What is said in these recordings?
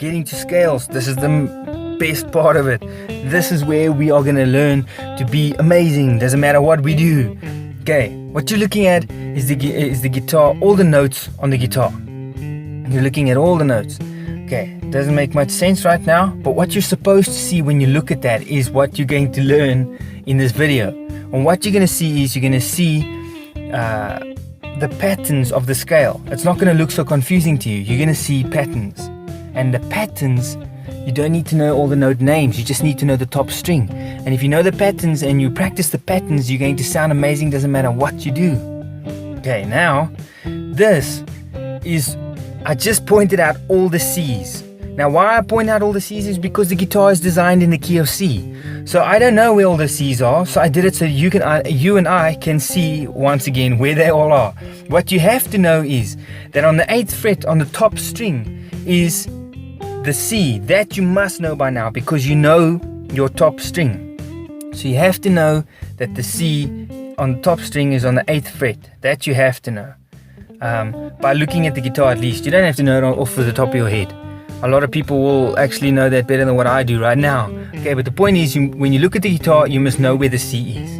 getting to scales. This is the best part of it. This is where we are going to learn to be amazing. Doesn't matter what we do. Okay, what you're looking at is the guitar, all the notes on the guitar. You're looking at all the notes. Okay, doesn't make much sense right now, but what you're supposed to see when you look at that is what you're going to learn in this video. And what you're going to see is you're going to see the patterns of the scale. It's not going to look so confusing to you. You're going to see patterns. And the patterns, you don't need to know all the note names. You just need to know the top string. And if you know the patterns and you practice the patterns, you're going to sound amazing. Doesn't matter what you do. Okay, now this is, I just pointed out all the C's. Now why I point out all the C's is because the guitar is designed in the key of C. So I don't know where all the C's are, so I did it so you and I can see once again where they all are. What you have to know is that on the 8th fret on the top string is the C. That you must know by now because you know your top string. So you have to know that the C on the top string is on the 8th fret. That you have to know. By looking at the guitar at least. You don't have to know it off the top of your head. A lot of people will actually know that better than what I do right now. Okay, but the point is, when you look at the guitar, you must know where the C is.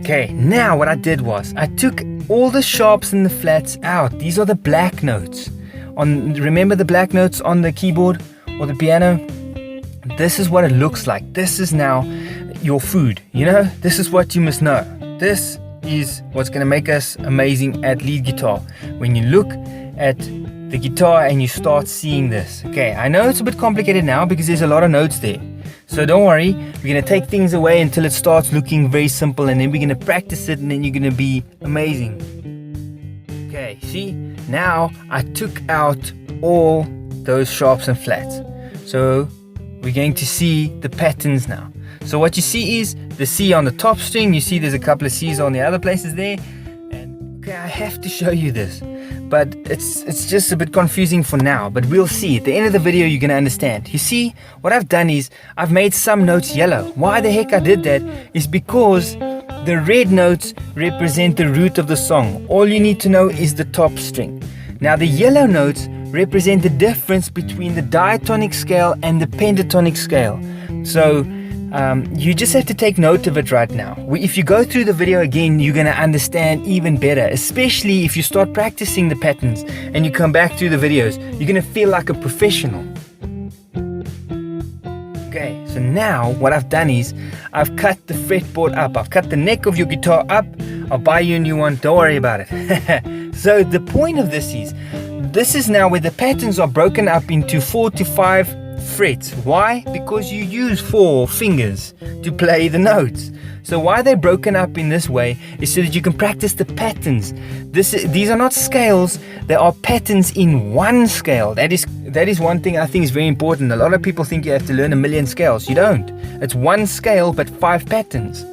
Okay, now what I did was, I took all the sharps and the flats out. These are the black notes. Remember the black notes on the keyboard or the piano? This is what it looks like. This is now your food, you know? This is what you must know. This is what's going to make us amazing at lead guitar. When you look at the guitar and you start seeing this. Okay, I know it's a bit complicated now because there's a lot of notes there. So don't worry, we're going to take things away until it starts looking very simple, and then we're going to practice it, and then you're going to be amazing. Okay, see? Now I took out all those sharps and flats. So we're going to see the patterns now. So what you see is the C on the top string. You see there's a couple of C's on the other places there. And okay, I have to show you this, but it's just a bit confusing for now, but we'll see. At the end of the video, you're going to understand. You see, what I've done is I've made some notes yellow. Why the heck I did that is because the red notes represent the root of the song. All you need to know is the top string. Now the yellow notes represent the difference between the diatonic scale and the pentatonic scale. So you just have to take note of it right now. If you go through the video again, you're going to understand even better, especially if you start practicing the patterns and you come back through the videos. You're going to feel like a professional. Okay, so now what I've done is I've cut the fretboard up. I've cut the neck of your guitar up. I'll buy you a new one. Don't worry about it. So the point of this is now where the patterns are broken up into 4 to 5 frets. Why? Because you use 4 fingers to play the notes. So why they're broken up in this way is so that you can practice the patterns. These are not scales, they are patterns in one scale. That is one thing I think is very important. A lot of people think you have to learn a million scales. You don't. It's one scale but 5 patterns.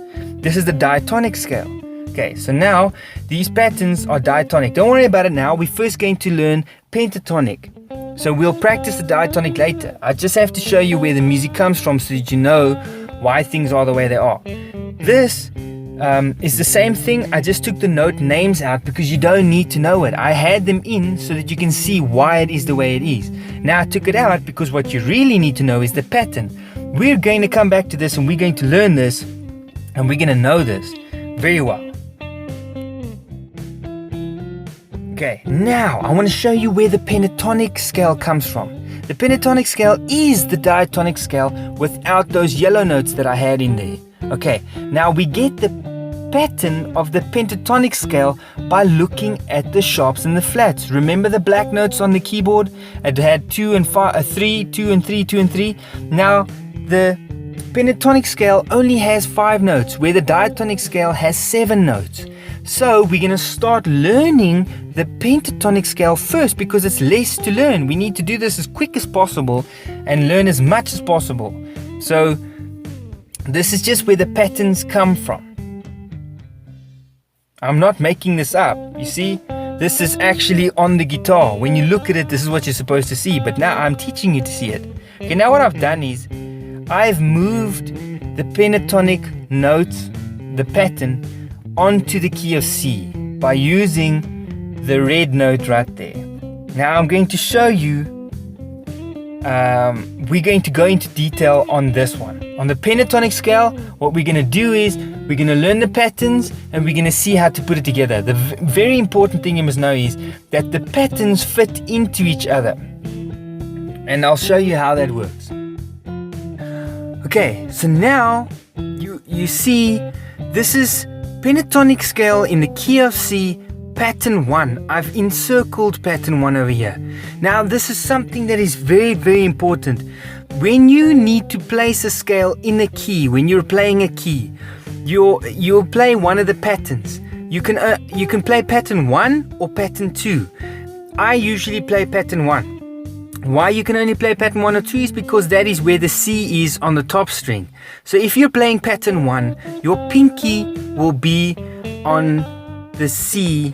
This is the diatonic scale. Okay, so now these patterns are diatonic. Don't worry about it now. We're first going to learn pentatonic. So we'll practice the diatonic later. I just have to show you where the music comes from so that you know why things are the way they are. This is the same thing. I just took the note names out because you don't need to know it. I had them in so that you can see why it is the way it is. Now I took it out because what you really need to know is the pattern. We're going to come back to this and we're going to learn this and we're going to know this very well. Okay, now I want to show you where the pentatonic scale comes from. The pentatonic scale is the diatonic scale without those yellow notes that I had in there. Okay, now we get the pattern of the pentatonic scale by looking at the sharps and the flats. Remember the black notes on the keyboard? It had 2 and 5, 3, 2 and 3, 2 and 3. Now the pentatonic scale only has 5 notes, where the diatonic scale has 7 notes. So we're going to start learning the pentatonic scale first because it's less to learn. We need to do this as quick as possible and learn as much as possible. So this is just where the patterns come from. I'm not making this up. You see, this is actually on the guitar. When you look at it, this is what you're supposed to see. But now I'm teaching you to see it. Okay, now what I've done is I've moved the pentatonic notes, the pattern, onto the key of C by using the red note right there. Now I'm going to show you, we're going to go into detail on this one. On the pentatonic scale, what we're going to do is we're going to learn the patterns and we're going to see how to put it together. The very important thing you must know is that the patterns fit into each other. And I'll show you how that works. Okay, so now you see this is pentatonic scale in the key of C, pattern 1. I've encircled pattern 1 over here. Now this is something that is very, very important. When you need to place a scale in a key, when you're playing a key, you'll play one of the patterns. You can play pattern 1 or pattern 2. I usually play pattern 1. Why you can only play pattern 1 or 2 is because that is where the C is on the top string. So if you're playing pattern 1, your pinky will be on the C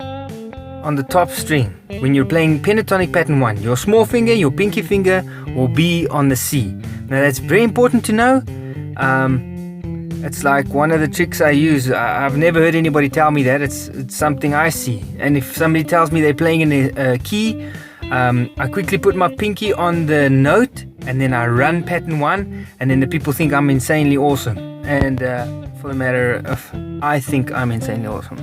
on the top string. When you're playing pentatonic pattern 1, your small finger, your pinky finger will be on the C. Now that's very important to know. It's like one of the tricks I use. I've never heard anybody tell me that. It's something I see. And if somebody tells me they're playing in a key, I quickly put my pinky on the note and then I run pattern 1, and then the people think I'm insanely awesome. And for the matter of, I think I'm insanely awesome.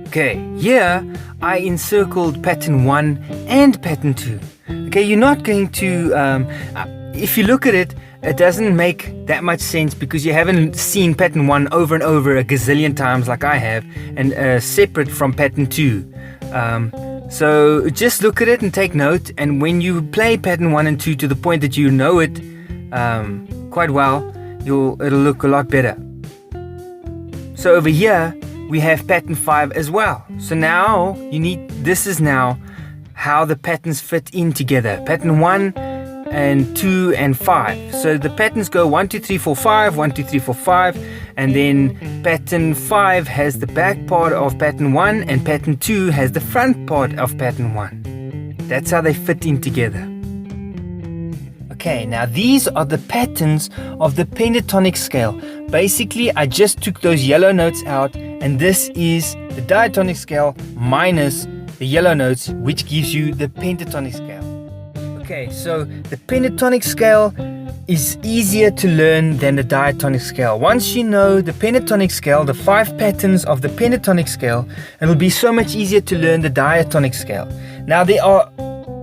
Okay, here I encircled pattern 1 and pattern 2. Okay, you're not going to, if you look at it, it doesn't make that much sense because you haven't seen pattern 1 over and over a gazillion times like I have, and separate from pattern 2. So just look at it and take note, and when you play pattern 1 and 2 to the point that you know it quite well, it'll look a lot better. So over here we have pattern 5 as well. So now this is now how the patterns fit in together. Pattern 1 and 2 and 5. So the patterns go 1, 2, 3, 4, 5, 1, 2, 3, 4, 5, and then pattern 5 has the back part of pattern 1 and pattern 2 has the front part of pattern 1. That's how they fit in together. Okay, now these are the patterns of the pentatonic scale. Basically, I just took those yellow notes out, and this is the diatonic scale minus the yellow notes, which gives you the pentatonic scale. Okay, so the pentatonic scale is easier to learn than the diatonic scale. Once you know the pentatonic scale, the 5 patterns of the pentatonic scale, it'll be so much easier to learn the diatonic scale. Now there are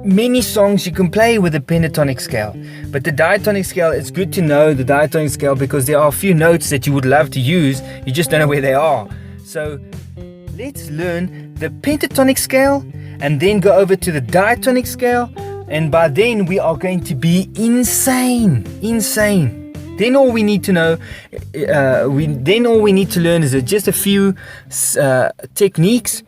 many songs you can play with the pentatonic scale, but the diatonic scale, it's good to know the diatonic scale because there are a few notes that you would love to use, you just don't know where they are. So let's learn the pentatonic scale and then go over to the diatonic scale. And by then we are going to be insane. Then all we need to know, all we need to learn is just a few techniques,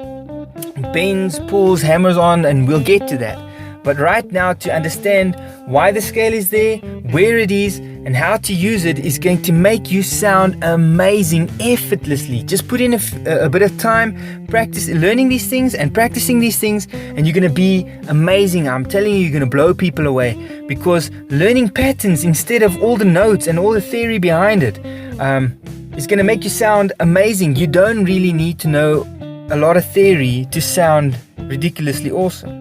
bends, pulls, hammers on, and we'll get to that. But right now, to understand why the scale is there, where it is, and how to use it is going to make you sound amazing effortlessly. Just put in a bit of time, practice learning these things and practicing these things, and you're going to be amazing. I'm telling you, you're going to blow people away, because learning patterns instead of all the notes and all the theory behind it is going to make you sound amazing. You don't really need to know a lot of theory to sound ridiculously awesome.